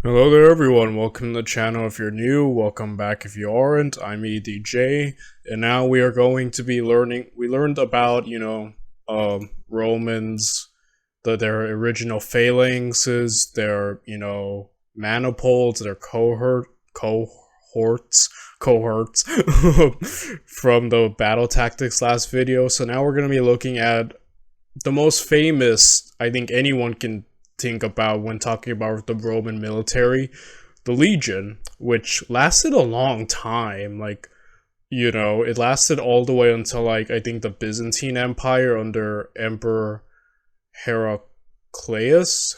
Hello there everyone, welcome to the channel if you're new, welcome back if you aren't. I'm EDJ, and now we are going to be we learned about, Romans, their original phalanxes, their, manifolds, their cohorts, from the battle tactics last video. So now we're going to be looking at the most famous, I think anyone can think about when talking about the Roman military, the Legion, which lasted a long time. It lasted all the way until, I think the Byzantine Empire under Emperor Heraclius,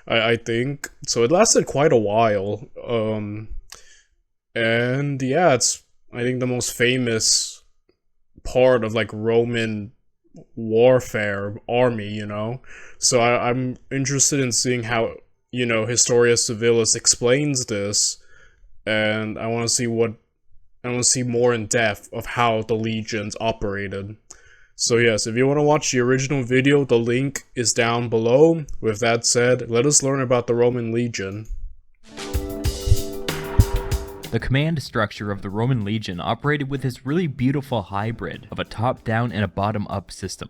I think. So it lasted quite a while. And yeah, it's, I think, the most famous part of, Roman warfare army. So I'm interested in seeing how, Historia Civilis explains this, and I want to see more in depth of how the legions operated. So yes, if you want to watch the original video, the link is down below. With that said, let us learn about the Roman legion. The command structure of the Roman legion operated with this really beautiful hybrid of a top-down and a bottom-up system.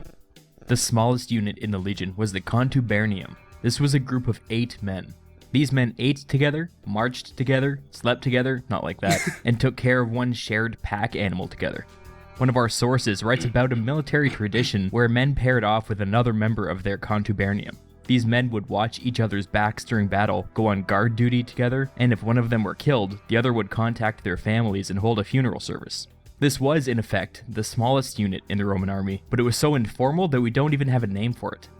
The smallest unit in the legion was the contubernium. This was a group of 8 men. These men ate together, marched together, slept together, not like that, and took care of one shared pack animal together. One of our sources writes about a military tradition where men paired off with another member of their contubernium. These men would watch each other's backs during battle, go on guard duty together, and if one of them were killed, the other would contact their families and hold a funeral service. This was, in effect, the smallest unit in the Roman army, but it was so informal that we don't even have a name for it.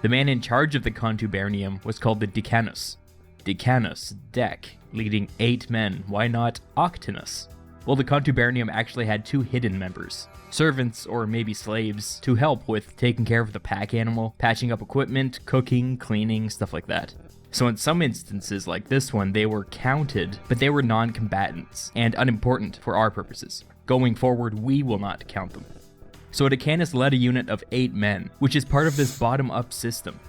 The man in charge of the contubernium was called the decanus. Decanus, dec, leading 8 men, why not octanus? Well, the contubernium actually had 2 hidden members. Servants, or maybe slaves, to help with taking care of the pack animal, patching up equipment, cooking, cleaning, stuff like that. So in some instances like this one, they were counted, but they were non-combatants, and unimportant for our purposes. Going forward, we will not count them. So a decanus led a unit of 8 men, which is part of this bottom-up system.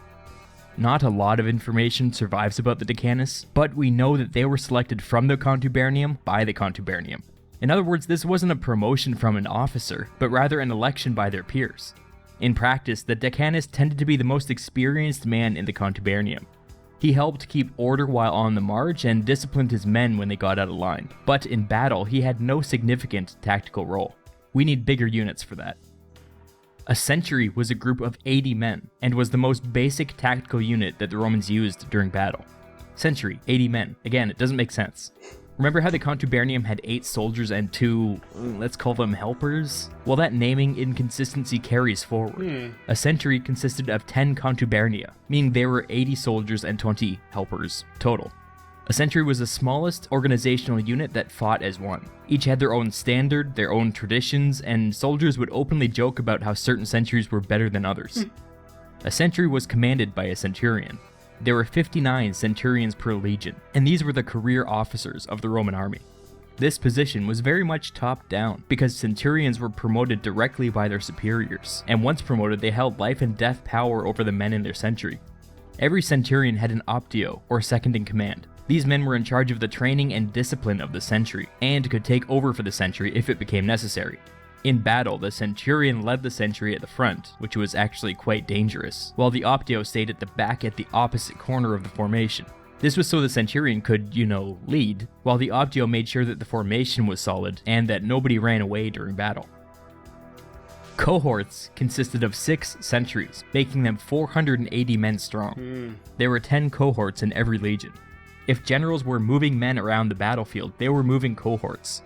Not a lot of information survives about the decanus, but we know that they were selected from the contubernium by the contubernium. In other words, this wasn't a promotion from an officer, but rather an election by their peers. In practice, the decanus tended to be the most experienced man in the contubernium. He helped keep order while on the march and disciplined his men when they got out of line, but in battle, he had no significant tactical role. We need bigger units for that. A century was a group of 80 men, and was the most basic tactical unit that the Romans used during battle. Century, 80 men. Again, it doesn't make sense. Remember how the contubernium had 8 soldiers and 2, let's call them helpers? Well, that naming inconsistency carries forward. A century consisted of 10 contubernia, meaning there were 80 soldiers and 20 helpers total. A century was the smallest organizational unit that fought as one. Each had their own standard, their own traditions, and soldiers would openly joke about how certain centuries were better than others. A century was commanded by a centurion. There were 59 centurions per legion, and these were the career officers of the Roman army. This position was very much top-down, because centurions were promoted directly by their superiors, and once promoted they held life and death power over the men in their century. Every centurion had an optio, or second in command. These men were in charge of the training and discipline of the century, and could take over for the century if it became necessary. In battle, the centurion led the century at the front, which was actually quite dangerous, while the optio stayed at the back at the opposite corner of the formation. This was so the centurion could, lead, while the optio made sure that the formation was solid and that nobody ran away during battle. Cohorts consisted of 6 centuries, making them 480 men strong. There were 10 cohorts in every legion. If generals were moving men around the battlefield, they were moving cohorts.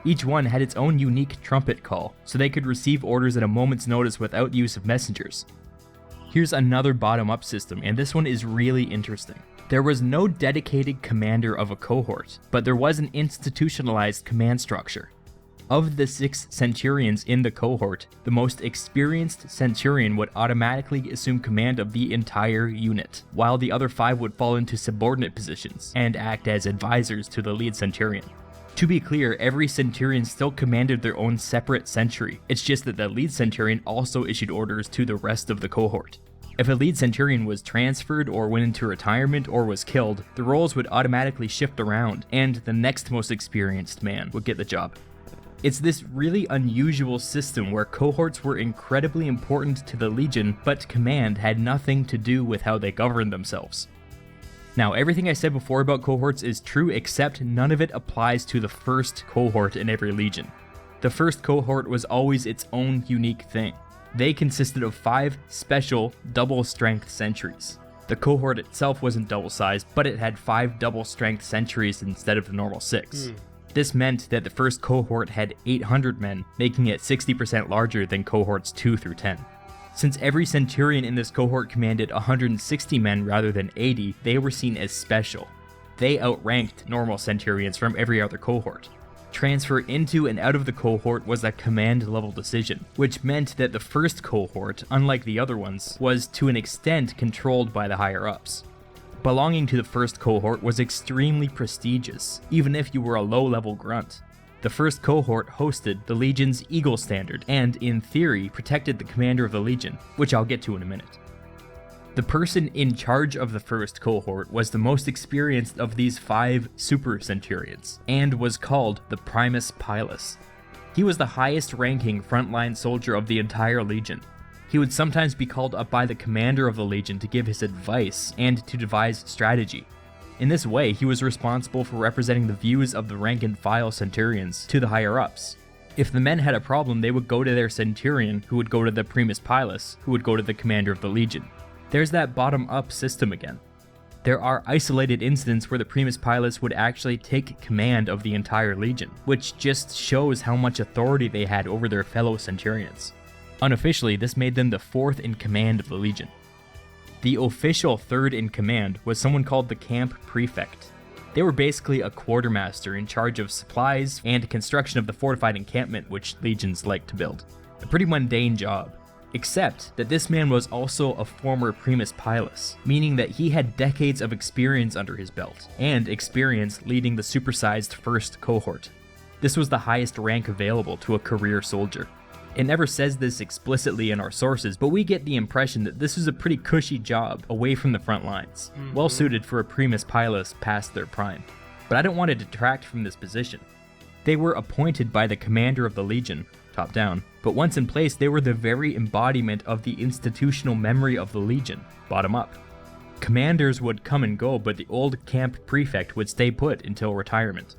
Each one had its own unique trumpet call, so they could receive orders at a moment's notice without use of messengers. Here's another bottom-up system, and this one is really interesting. There was no dedicated commander of a cohort, but there was an institutionalized command structure. Of the 6 centurions in the cohort, the most experienced centurion would automatically assume command of the entire unit, while the other 5 would fall into subordinate positions and act as advisors to the lead centurion. To be clear, every centurion still commanded their own separate century, it's just that the lead centurion also issued orders to the rest of the cohort. If a lead centurion was transferred or went into retirement or was killed, the roles would automatically shift around, and the next most experienced man would get the job. It's this really unusual system where cohorts were incredibly important to the legion, but command had nothing to do with how they governed themselves. Now, everything I said before about cohorts is true, except none of it applies to the first cohort in every legion. The first cohort was always its own unique thing. They consisted of 5 special double-strength sentries. The cohort itself wasn't double-sized, but it had 5 double-strength sentries instead of the normal 6. This meant that the first cohort had 800 men, making it 60% larger than cohorts 2 through 10. Since every centurion in this cohort commanded 160 men rather than 80, they were seen as special. They outranked normal centurions from every other cohort. Transfer into and out of the cohort was a command level decision, which meant that the first cohort, unlike the other ones, was to an extent controlled by the higher ups. Belonging to the first cohort was extremely prestigious, even if you were a low level grunt. The first cohort hosted the Legion's Eagle Standard and, in theory, protected the commander of the Legion, which I'll get to in a minute. The person in charge of the first cohort was the most experienced of these 5 super centurions, and was called the Primus Pilus. He was the highest ranking frontline soldier of the entire Legion. He would sometimes be called up by the commander of the Legion to give his advice and to devise strategy. In this way, he was responsible for representing the views of the rank and file centurions to the higher ups. If the men had a problem, they would go to their centurion, who would go to the Primus Pilus, who would go to the commander of the Legion. There's that bottom-up system again. There are isolated incidents where the Primus Pilus would actually take command of the entire Legion, which just shows how much authority they had over their fellow centurions. Unofficially, this made them the 4th in command of the Legion. The official 3rd in command was someone called the Camp Prefect. They were basically a quartermaster in charge of supplies and construction of the fortified encampment which legions like to build. A pretty mundane job. Except that this man was also a former Primus Pilus, meaning that he had decades of experience under his belt, and experience leading the supersized first cohort. This was the highest rank available to a career soldier. It never says this explicitly in our sources, but we get the impression that this was a pretty cushy job away from the front lines, well suited for a Primus Pilus past their prime. But I don't want to detract from this position. They were appointed by the commander of the Legion, top down, but once in place they were the very embodiment of the institutional memory of the Legion, bottom up. Commanders would come and go, but the old camp prefect would stay put until retirement.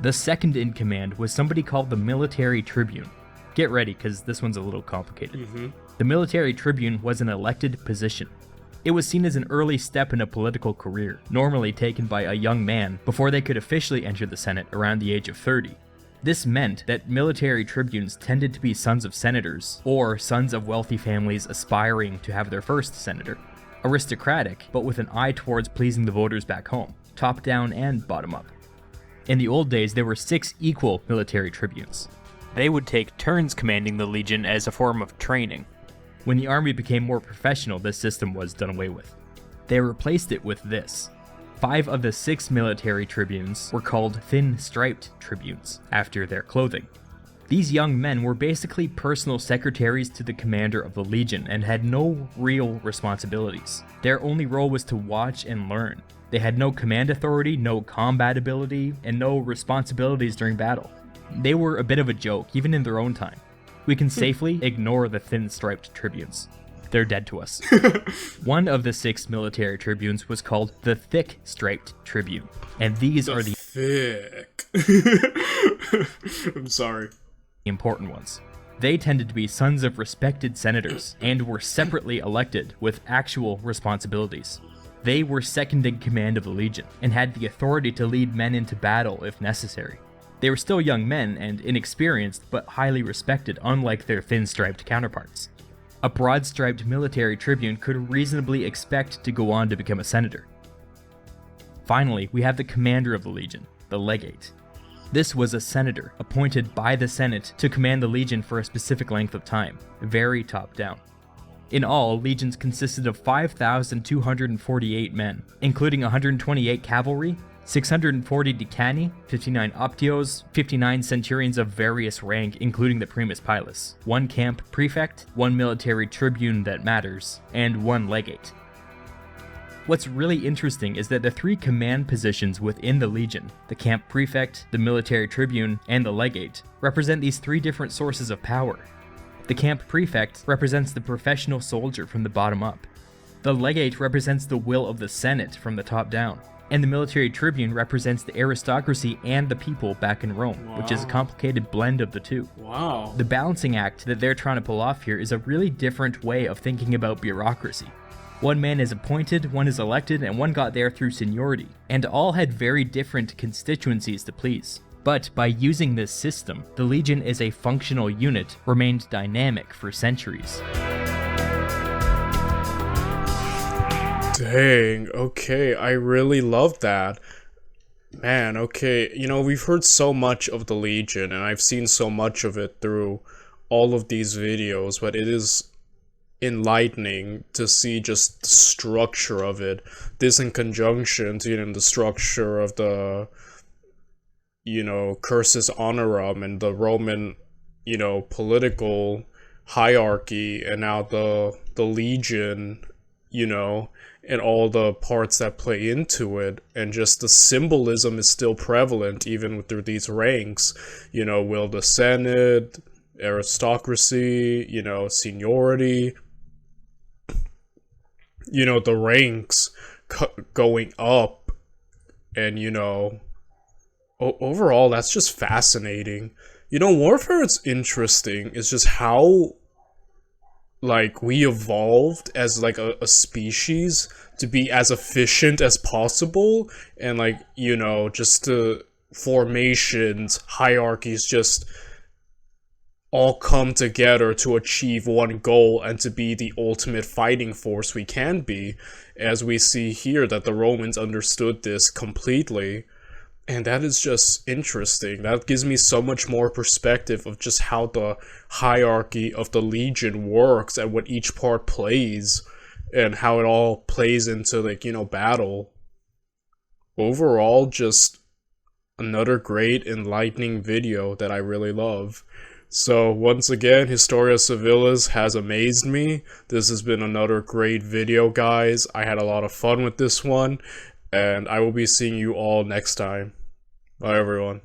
The 2nd in command was somebody called the Military Tribune. Get ready, because this one's a little complicated. The Military Tribune was an elected position. It was seen as an early step in a political career, normally taken by a young man before they could officially enter the Senate around the age of 30. This meant that military tribunes tended to be sons of senators, or sons of wealthy families aspiring to have their first senator. Aristocratic, but with an eye towards pleasing the voters back home, top down and bottom up. In the old days, there were 6 equal military tribunes. They would take turns commanding the Legion as a form of training. When the army became more professional, this system was done away with. They replaced it with this. 5 of the 6 military tribunes were called thin-striped tribunes, after their clothing. These young men were basically personal secretaries to the commander of the Legion and had no real responsibilities. Their only role was to watch and learn. They had no command authority, no combat ability, and no responsibilities during battle. They were a bit of a joke, even in their own time. We can safely ignore the thin-striped tribunes. They're dead to us. One of the 6 military tribunes was called the thick-striped tribune, and these are the thick. I'm sorry. Important ones. They tended to be sons of respected senators, and were separately elected with actual responsibilities. They were 2nd in command of the Legion, and had the authority to lead men into battle if necessary. They were still young men and inexperienced, but highly respected, unlike their thin-striped counterparts. A broad-striped military tribune could reasonably expect to go on to become a senator. Finally, we have the commander of the Legion, the legate. This was a senator appointed by the Senate to command the Legion for a specific length of time, very top-down. In all, legions consisted of 5,248 men, including 128 cavalry, 640 decani, 59 optios, 59 centurions of various rank including the primus pilus, 1 camp prefect, 1 military tribune that matters, and 1 legate. What's really interesting is that the 3 command positions within the Legion, the camp prefect, the military tribune, and the legate, represent these 3 different sources of power. The camp prefect represents the professional soldier from the bottom up. The legate represents the will of the Senate from the top down. And the military tribune represents the aristocracy and the people back in Rome, which is a complicated blend of the two. Wow. The balancing act that they're trying to pull off here is a really different way of thinking about bureaucracy. One man is appointed, one is elected, and one got there through seniority, and all had very different constituencies to please. But by using this system, the Legion as a functional unit remained dynamic for centuries. Dang, okay, I really love that. Man, okay, you know, we've heard so much of the Legion, and I've seen so much of it through all of these videos, but it is enlightening to see just the structure of it. This in conjunction to, you know, the structure of the, you know, cursus honorum and the Roman, you know, political hierarchy, and now the Legion, you know, and all the parts that play into it, and just the symbolism is still prevalent even through these ranks. You know, will the Senate, aristocracy, you know, seniority, you know, the ranks going up, and, you know, overall, that's just fascinating. You know, warfare is interesting. It's just how, like, we evolved as, like, a species to be as efficient as possible, and, like, you know, just the formations, hierarchies just all come together to achieve one goal and to be the ultimate fighting force we can be, as we see here that the Romans understood this completely. And that is just interesting. That gives me so much more perspective of just how the hierarchy of the Legion works and what each part plays and how it all plays into, like, you know, battle. Overall, just another great enlightening video that I really love. So once again, Historia Civilis has amazed me. This has been another great video, guys. I had a lot of fun with this one, and I will be seeing you all next time. Bye, everyone.